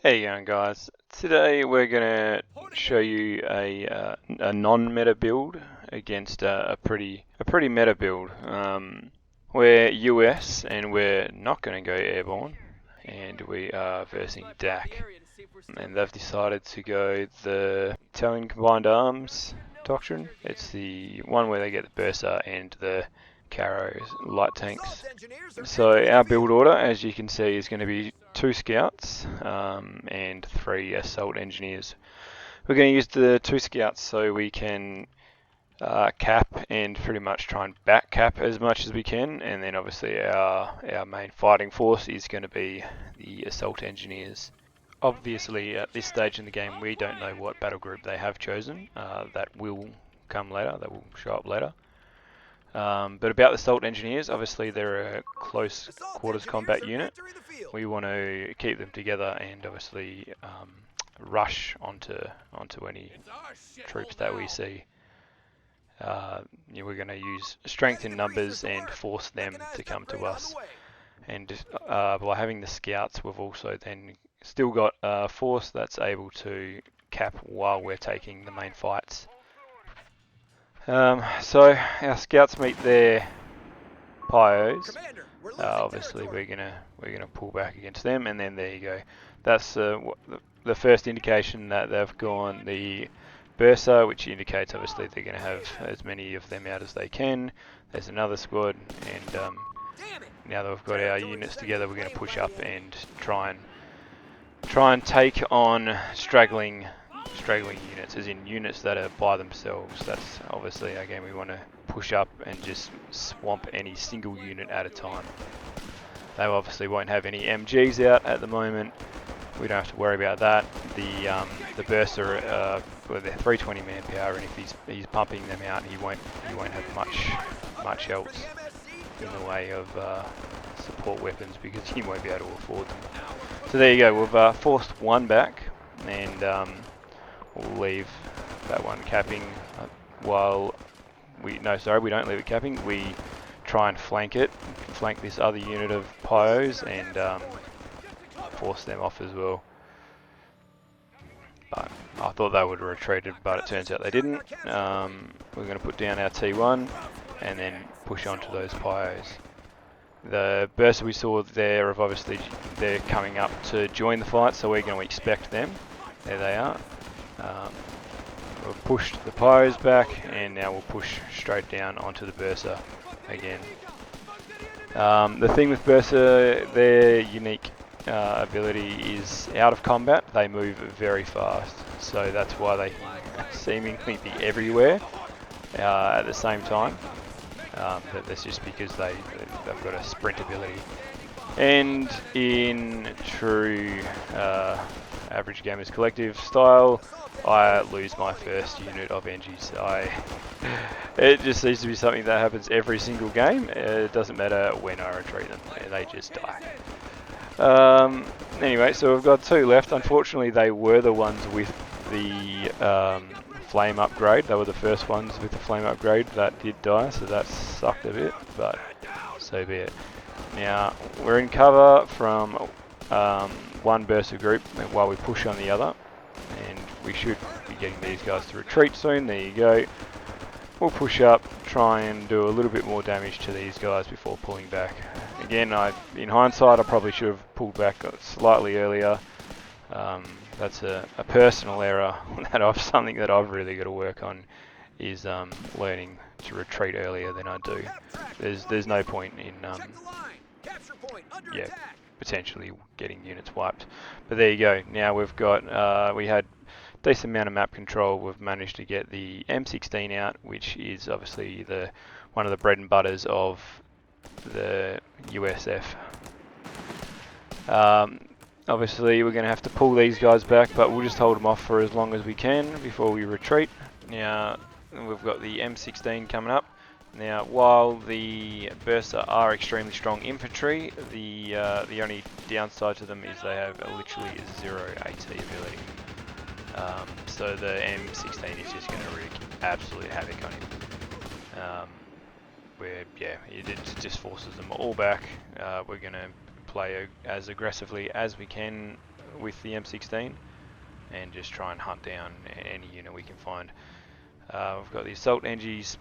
How you going, guys? Today we're gonna show you a non-meta build against a pretty meta build. We're US and we're not gonna go airborne, and we are versing DAC. And they've decided to go the Italian Combined Arms doctrine. It's the one where they get the Bersa and the Carro light tanks. So our build order, as you can see, is going to be 2 scouts and 3 assault engineers. We're going to use the 2 scouts so we can cap and pretty much try and back cap as much as we can, and then obviously our main fighting force is going to be the assault engineers. Obviously at this stage in the game we don't know what battle group they have chosen. That will come later, that will show up later. But about the assault engineers, obviously they're a close quarters combat unit. We want to keep them together and obviously rush onto any troops that we see. We're going to use strength in numbers and force them to come to us. And by having the scouts, we've also then still got a force that's able to cap while we're taking the main fights. So our scouts meet their pyos. Obviously, we're gonna pull back against them, and then there you go. That's the first indication that they've gone the Bersa, which indicates obviously they're gonna have as many of them out as they can. There's another squad, and now that we've got our units together, we're gonna push up and try and take on straggling units, as in units that are by themselves. That's obviously, again, we want to push up and just swamp any single unit at a time. They obviously won't have any MGs out at the moment. We don't have to worry about that. The Bersa, well, they're 320 manpower, and if he's pumping them out, he won't have much else in the way of support weapons, because he won't be able to afford them. So there you go. We've forced one back, and we'll leave that one capping while we don't leave it capping. We try and flank this other unit of pyos, and force them off as well. But I thought they would have retreated, but it turns out they didn't. We're going to put down our T1 and then push on to those pyos. The Bersa we saw there, of obviously they're coming up to join the fight, so we're going to expect them. There they are. We've pushed the pyos back, and now we'll push straight down onto the Bersa again. The thing with Bersa, their unique ability is out of combat, they move very fast, so that's why they seemingly be everywhere at the same time. But that's just because they've got a sprint ability. And in true average gamers collective style, I lose my first unit of Engis. It just seems to be something that happens every single game. It doesn't matter when I retreat them, they just die. Anyway, so we've got 2 left. Unfortunately, they were the ones with the flame upgrade. They were the first ones with the flame upgrade that did die, so that sucked a bit, but so be it. Now, we're in cover from one Bersa group while we push on the other, and we should be getting these guys to retreat soon. There you go. We'll push up, try and do a little bit more damage to these guys before pulling back. Again, in hindsight, I probably should have pulled back slightly earlier. That's a personal error. Something that I've really got to work on is learning to retreat earlier than I do. There's no point in potentially getting units wiped. But there you go. Now we've got we had decent amount of map control. We've managed to get the M16 out, which is obviously one of the bread and butters of the USF. Obviously we're going to have to pull these guys back, but we'll just hold them off for as long as we can before we retreat. Now we've got the M16 coming up. Now, while the Bersa are extremely strong infantry, the only downside to them is they have literally 0 AT ability. So the M16 is just going to wreak absolute havoc on him. It just forces them all back. We're going to play as aggressively as we can with the M16 and just try and hunt down any unit we can find. We've got the assault NGs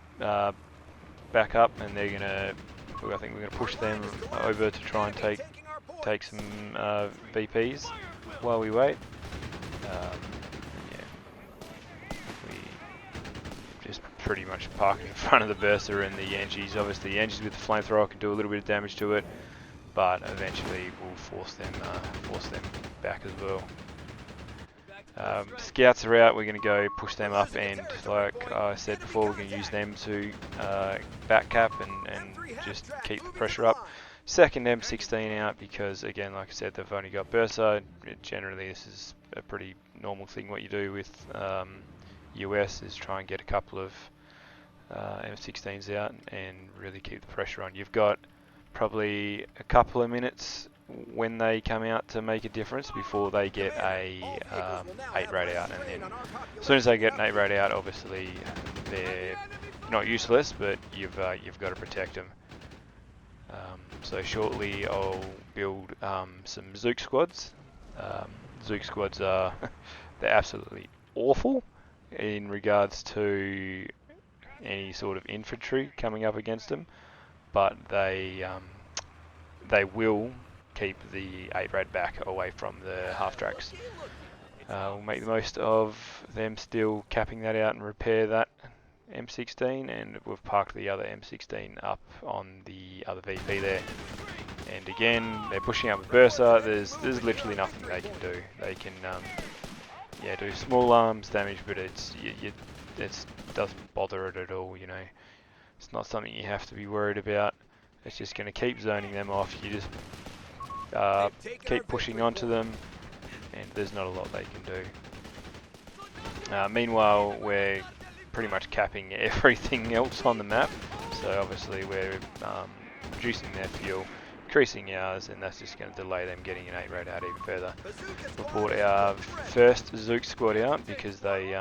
back up, and they're gonna. I think we're gonna push them over to try and take some VPs while we wait. Yeah, we just pretty much park in front of the Bersa and the NGs. Obviously, the NGs with the flamethrower can do a little bit of damage to it, but eventually we'll force them back as well. Scouts are out, we're going to go push them up, and like I said before, we're going to use them to back cap and just keep the pressure up. Second M16 out because, again, like I said, they've only got Bersa. Generally, this is a pretty normal thing. What you do with US is try and get a couple of M16s out and really keep the pressure on. You've got probably a couple of minutes when they come out to make a difference before they get a 8 rate out, and then as soon as they get an 8 rate out, obviously they're not useless, but you've got to protect them. So shortly I'll build some Zook squads. Zook squads are they're absolutely awful in regards to any sort of infantry coming up against them, but they will keep the 8 rad back away from the half tracks. We'll make the most of them still capping that out and repair that M16, and we've parked the other M16 up on the other VP there. And again, they're pushing up with Bersa. There's literally nothing they can do. They can yeah, do small arms damage, but it doesn't bother it at all. You know, it's not something you have to be worried about. It's just going to keep zoning them off. You just keep pushing onto them, and there's not a lot they can do. Meanwhile, we're pretty much capping everything else on the map. So obviously we're reducing their fuel, increasing ours, and that's just going to delay them getting an 8 rate out even further. We've brought our first Zook squad out because they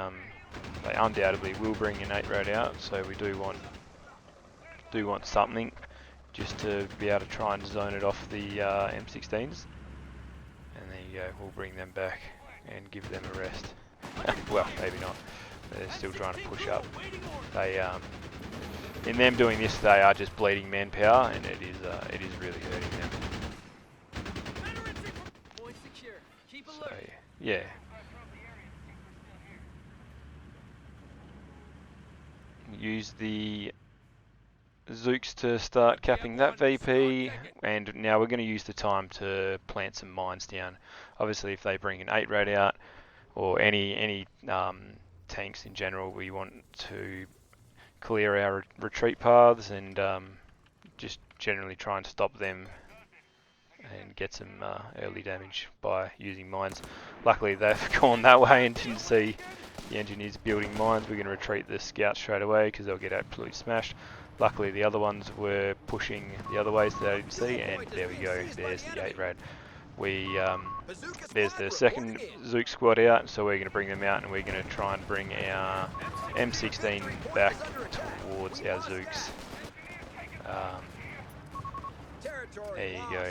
undoubtedly will bring an 8 rate out. So we do want something just to be able to try and zone it off the M16s, and there you go. We'll bring them back and give them a rest. Well, maybe not. They're still trying to push up. They, in them doing this, they are just bleeding manpower, and it is really hurting them. So yeah. Use the Zooks to start capping that VP, and now we're going to use the time to plant some mines down. Obviously, if they bring an 8 rate out, or any tanks in general, we want to clear our retreat paths and just generally try and stop them and get some early damage by using mines. Luckily, they've gone that way and didn't see the engineers building mines. We're going to retreat the scouts straight away because they'll get absolutely smashed. Luckily, the other ones were pushing the other way, so they didn't see, and there we go. There's the 8 rad. There's the second Zook squad out, so we're going to bring them out, and we're going to try and bring our M16 back towards our Zooks. There you go.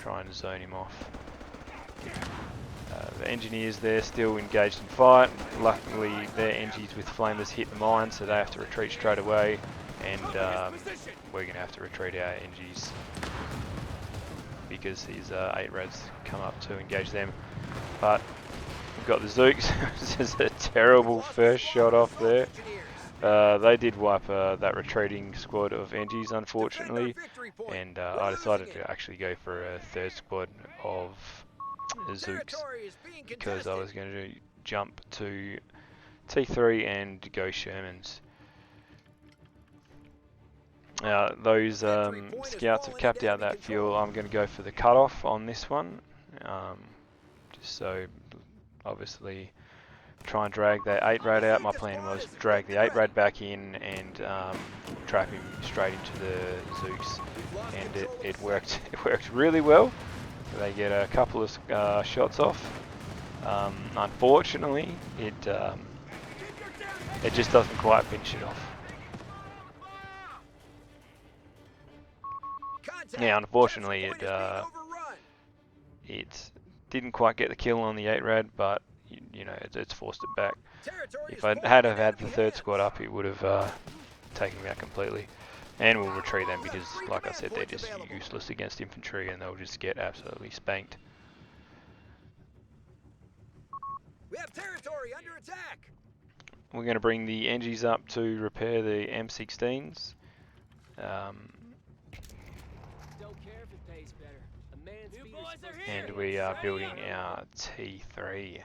Try and zone him off. The engineers there still engaged in fight. Luckily, their NGs with flamers hit the mine, so they have to retreat straight away, and we're going to have to retreat our NGs because these 8 rads come up to engage them. But we've got the Zooks. This is a terrible first shot off there. They did wipe that retreating squad of NGs, unfortunately, and I decided to actually go for a third squad of Zooks because I was going to jump to T3 and go Shermans. Those scouts have capped out that fuel. I'm going to go for the cutoff on this one, just so obviously try and drag that 8 rad out. My plan was drag the 8 rad back in and trap him straight into the Zooks, and it worked. It worked really well. They get a couple of shots off. Unfortunately, it just doesn't quite finish it off. Yeah, unfortunately, it didn't quite get the kill on the 8 rad, but you know, it's forced it back. If I had the 3rd squad up, it would have taken me out completely. And we'll retreat them because, like I said, they're just useless against infantry and they'll just get absolutely spanked. We have territory under attack. We're going to bring the NGs up to repair the M16s. And we are building our T3.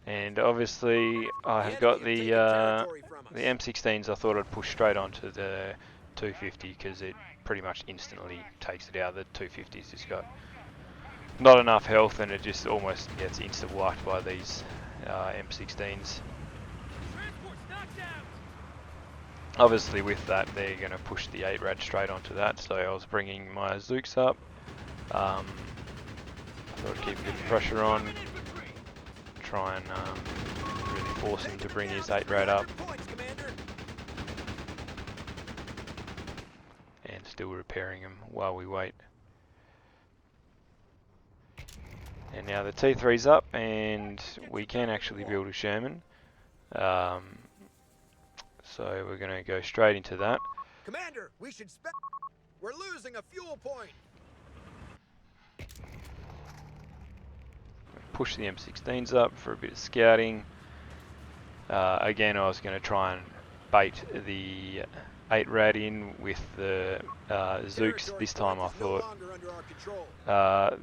And obviously I have got the M16s. I thought I'd push straight onto the 250 because it pretty much instantly takes it out. The 250's just got not enough health and it just almost gets insta wiped by these M16s. Obviously with that they're going to push the 8 rad straight onto that, so I was bringing my Zooks up. I thought I'd keep a bit of pressure on, try and really force him to bring his 8 rad up. And still repairing him while we wait. And now the T3's up and we can actually build a Sherman. So we're going to go straight into that. Commander, we're losing a fuel point. Push the M16s up for a bit of scouting. Again, I was going to try and bait the 8 rad in with the Zooks. This time I thought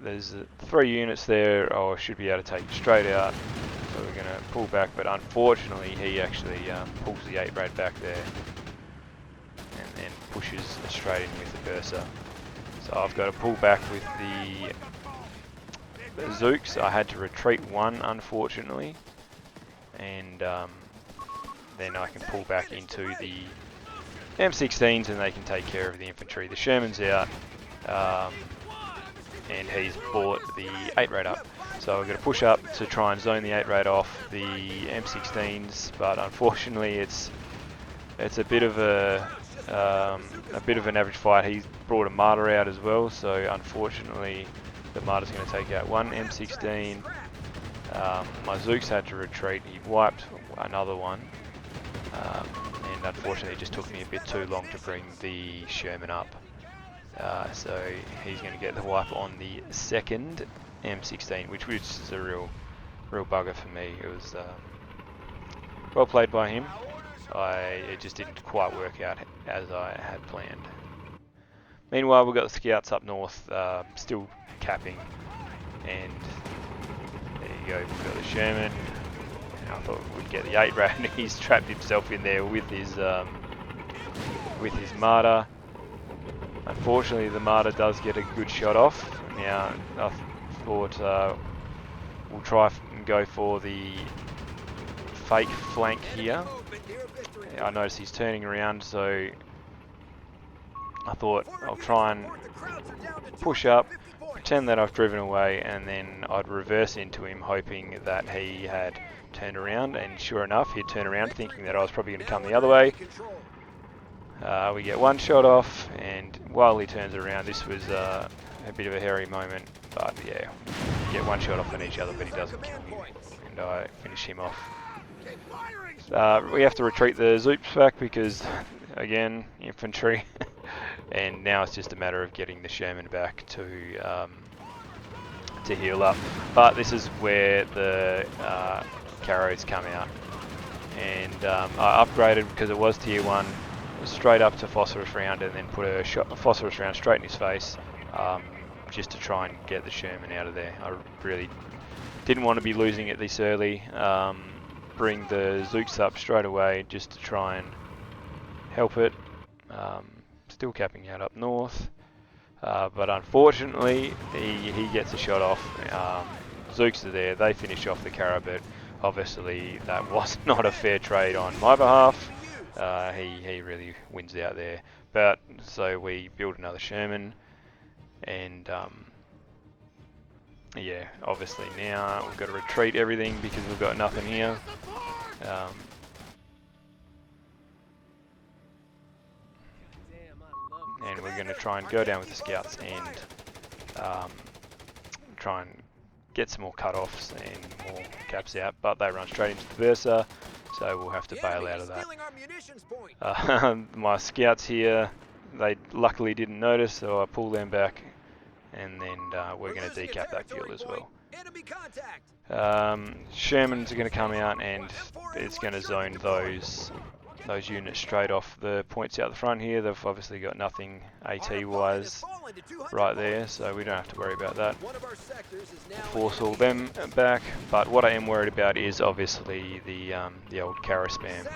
there's 3 units there, I should be able to take it straight out. So we're going to pull back, but unfortunately he actually pulls the 8 rad back there and then pushes straight in with the Bersa. So I've got to pull back with the Zooks. I had to retreat one, unfortunately, and then I can pull back into the M16s and they can take care of the infantry. The Sherman's out, and he's brought the 8 rad up. So we're going to push up to try and zone the 8 rad off the M16s, but unfortunately it's a bit of an average fight. He's brought a martyr out as well, so unfortunately the martyr's going to take out one M16. My Zooks had to retreat. He wiped another one, and unfortunately it just took me a bit too long to bring the Sherman up. So he's going to get the wipe on the 2nd M16, which is a real bugger for me. It was well played by him. It just didn't quite work out as I had planned. Meanwhile, we've got the scouts up north, still capping, and there you go, we've got the Sherman. And I thought we'd get the 8 rad, and he's trapped himself in there with his martyr. Unfortunately, the martyr does get a good shot off. Now, I thought we'll try and go for the fake flank here. I noticed he's turning around, so I thought I'll try and push up, pretend that I've driven away, and then I'd reverse into him, hoping that he had turned around. And sure enough, he'd turn around, thinking that I was probably going to come the other way. We get one shot off, and while he turns around, this was a bit of a hairy moment, but yeah, you get one shot off on each other, but he doesn't kill you, and I finish him off. We have to retreat the Zoops back because, again, infantry, and now it's just a matter of getting the Sherman back to heal up. But this is where the Carros come out, and I upgraded because it was tier 1. Straight up to phosphorus round and then put a phosphorus round straight in his face, just to try and get the Sherman out of there. I really didn't want to be losing it this early. Bring the Zooks up straight away just to try and help it. Still capping out up north, but unfortunately he gets a shot off. Zooks are there, they finish off the Carro, but obviously that was not a fair trade on my behalf. He really wins out there. But so we build another Sherman, and yeah, obviously now we've got to retreat everything because we've got nothing here. And we're going to try and go down with the scouts and try and get some more cut-offs and more caps out, but they run straight into the Bersa, so we'll have to bail out of that. My scouts here, they luckily didn't notice, so I pull them back, and then we're going to decap that fuel as well. Shermans are going to come out, and it's going to zone those units straight off the points out the front here. They've obviously got nothing AT-wise right there, so we don't have to worry about that. Force all them back, but what I am worried about is obviously the old Carro spam.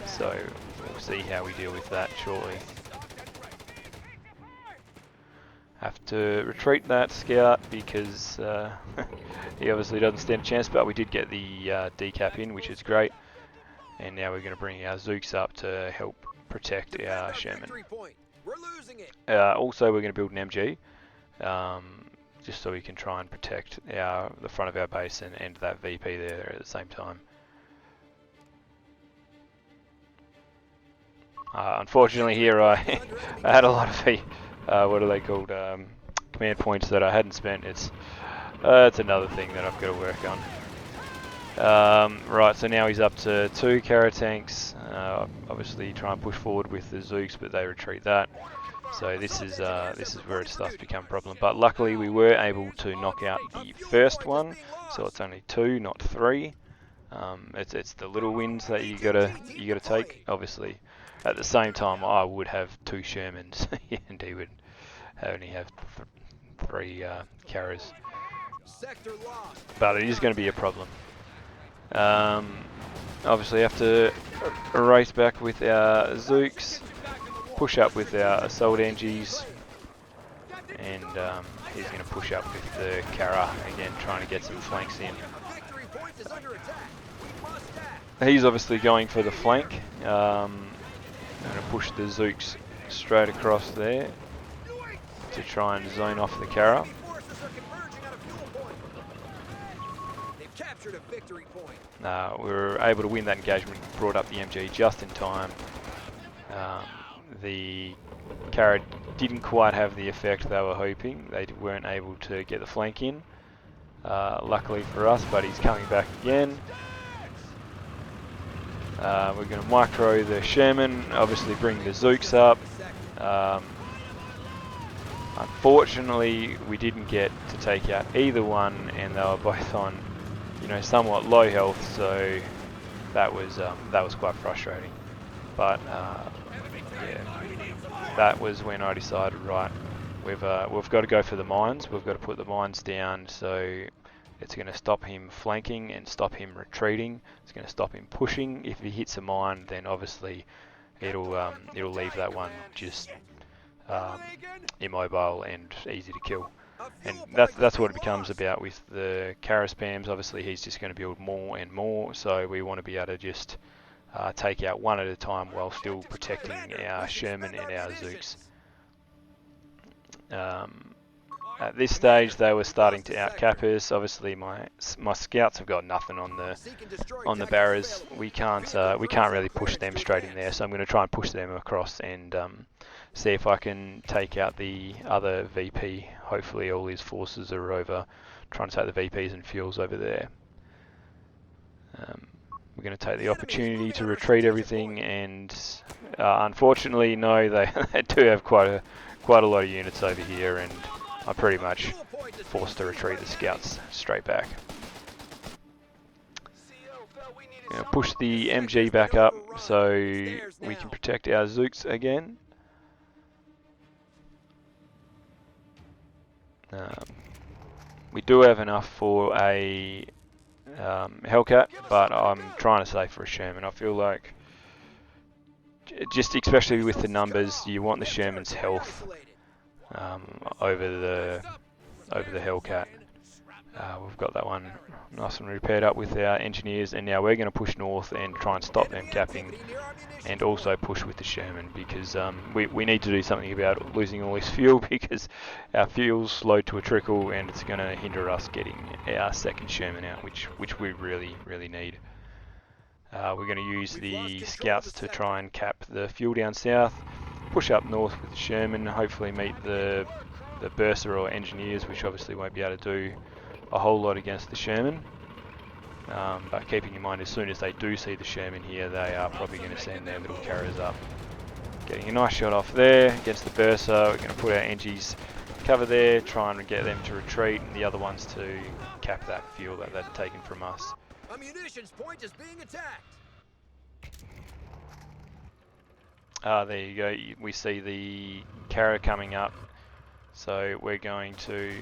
So we'll see how we deal with that shortly. Have to retreat that scout because he obviously doesn't stand a chance, but we did get the decap in, which is great. And now we're going to bring our Zooks up to help protect our Sherman. Also, we're going to build an MG, just so we can try and protect the front of our base and that VP there at the same time. Unfortunately here I had a lot of what are they called, command points that I hadn't spent. It's another thing that I've got to work on. Right, so now he's up to 2 Carro tanks. Obviously try and push forward with the Zooks, but they retreat that. So this is where it starts to become a problem. But luckily we were able to knock out the first one, so it's only 2, not 3. It's the little wins that you gotta take. Obviously, at the same time, I would have 2 Shermans, and he would only have 3 Carros. But it is going to be a problem. Obviously, have to race back with our Zooks, push up with our assault NGs, and he's going to push up with the Carro again, trying to get some flanks in. He's obviously going for the flank. I'm going to push the Zooks straight across there to try and zone off the Carro. We were able to win that engagement, brought up the MG just in time. The Carro didn't quite have the effect they were hoping. They weren't able to get the flank in, luckily for us, but he's coming back again. We're going to micro the Sherman, obviously bring the Zooks up. Unfortunately, we didn't get to take out either one, and they were both on, somewhat low health, so that was quite frustrating. But yeah, that was when I decided, right, we've got to go for the mines. We've got to put the mines down, so it's going to stop him flanking and stop him retreating. It's going to stop him pushing. If he hits a mine, then obviously it'll leave that one just immobile and easy to kill. And that's what it becomes about with the Carro spams. Obviously he's just going to build more and more, so we want to be able to just take out one at a time while still protecting our Sherman and our Zooks. At this stage they were starting to outcap us. Obviously my scouts have got nothing on the barriers. We can't really push them straight in there, so I'm going to try and push them across and see if I can take out the other VP. Hopefully all his forces are over, trying to take the VPs and fuels over there. We're going to take the opportunity to retreat everything, and unfortunately, no, they do have quite a lot of units over here, and I'm pretty much forced to retreat the scouts straight back. Push the MG back up so we can protect our Zooks again. We do have enough for a Hellcat, but I'm trying to save for a Sherman. I feel like, just especially with the numbers, you want the Sherman's health over the Hellcat. We've got that one nice and repaired up with our engineers, and now we're going to push north and try and stop them capping, and also push with the Sherman, because we need to do something about losing all this fuel, because our fuel's slowed to a trickle and it's going to hinder us getting our second Sherman out, which we really need. We're going to use the scouts to try and cap the fuel down south, push up north with the Sherman, hopefully meet the the Bersa or engineers, which obviously won't be able to do a whole lot against the Sherman. But keeping in mind, as soon as they do see the Sherman here, they are probably going to send their little carriers up. Getting a nice shot off there against the Bersa. We're going to put our Engies cover there, try and get them to retreat, and the other ones to cap that fuel that they've taken from us. A munitions point is being attacked. There you go. We see the Carro coming up, so we're going to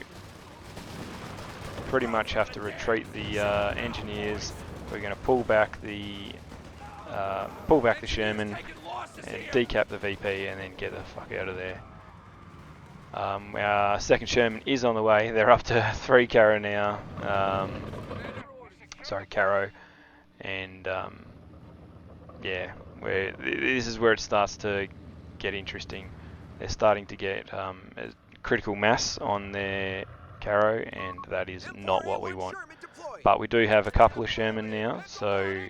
pretty much have to retreat the engineers. We're going to pull back the Sherman and decap the VP and then get the fuck out of there. Our second Sherman is on the way. They're up to 3 Carro now. Sorry, Carro. And yeah, this is where it starts to get interesting. They're starting to get a critical mass on their Carro, and that is not what we want. But we do have a couple of Sherman now, so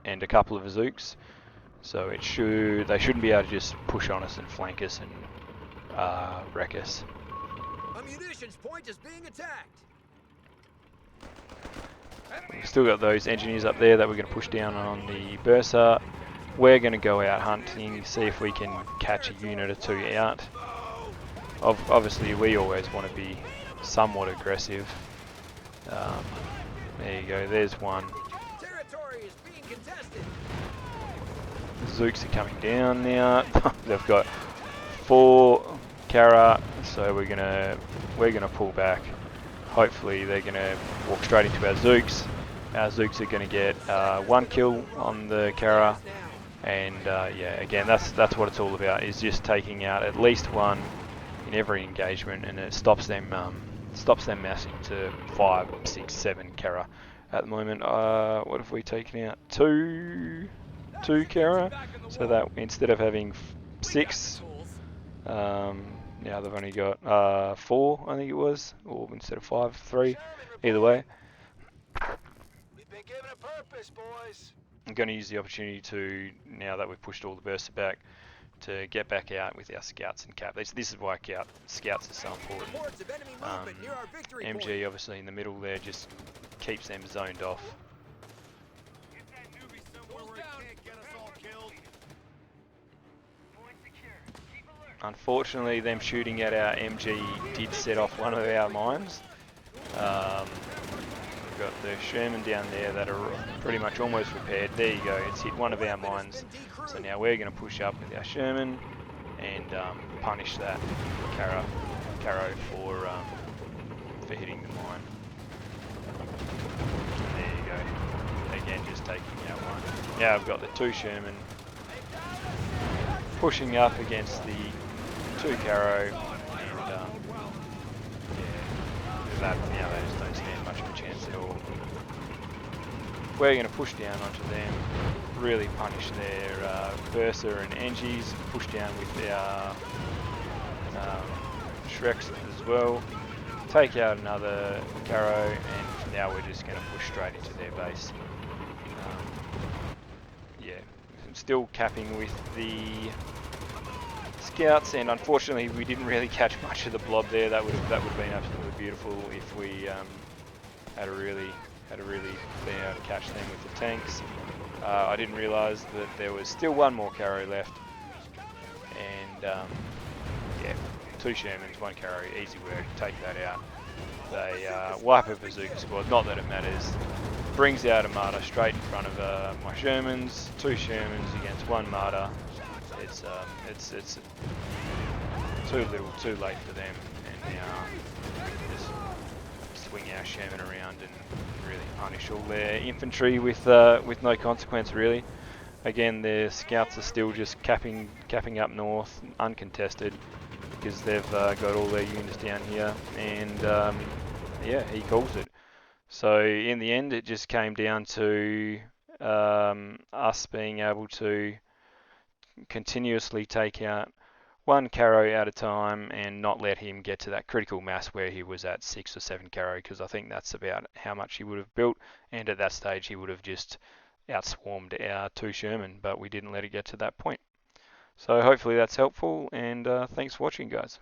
and a couple of Azooks, so they shouldn't be able to just push on us and flank us and wreck us. A munitions point is being attacked. We've still got those engineers up there that we're going to push down on the Bersa. We're going to go out hunting, see if we can catch a unit or 2 out. Obviously, we always want to be somewhat aggressive. There you go, there's one. Territory is being contested. Zooks are coming down now. They've got 4 Carro, so we're gonna pull back. Hopefully they're gonna walk straight into our Zooks. Our Zooks are gonna get 1 kill on the Carro, and yeah, again, that's what it's all about, is just taking out at least 1 in every engagement, and it stops them massing to 5, 6, 7 Carro. At the moment, what have we taken out? 2 Carro, so that instead of having 6, now they've only got 4, I think it was, or instead of 5, 3. Either way, We've been given a purpose, boys. I'm going to use the opportunity to, now that we've pushed all the Bersa back, to get back out with our scouts and cap. This is why scouts are so important. Reports of enemy movement near our victory MG point. obviously in the middle there just keeps them zoned off. Get that newbie somewhere where he can't get us all killed. Unfortunately, them shooting at our MG did set off one of our mines. We've got the Sherman down there that are pretty much almost repaired. There you go, it's hit one of our mines. So now we're going to push up with our Sherman and punish that Carro for hitting the mine. There you go. Again, just taking out 1. Now I've got the 2 Sherman pushing up against the 2 Carro, and yeah, now they just don't stand much of a chance at all. We're going to push down onto them, really punish their Bersa and Engies, push down with our Shreks as well, take out another Carro, and now we're just going to push straight into their base. Yeah, I'm still capping with the scouts, and unfortunately we didn't really catch much of the blob there. That would have been absolutely beautiful if we had really been able to catch them with the tanks. I didn't realise that there was still 1 more Carro left, and yeah, 2 Shermans, 1 Carro, easy work, take that out. They wipe a bazooka squad, not that it matters. Brings out a martyr straight in front of my Shermans, 2 Shermans against 1 martyr. It's too little, too late for them, and now just swing our Sherman around and really punish all their infantry with no consequence really. Again, their scouts are still just capping up north, uncontested, because they've got all their units down here, and yeah, he calls it. So in the end, it just came down to us being able to continuously take out 1 Carro at a time and not let him get to that critical mass where he was at 6 or 7 Carro, because I think that's about how much he would have built, and at that stage he would have just outswarmed our 2 Sherman, but we didn't let it get to that point. So hopefully that's helpful, and thanks for watching, guys.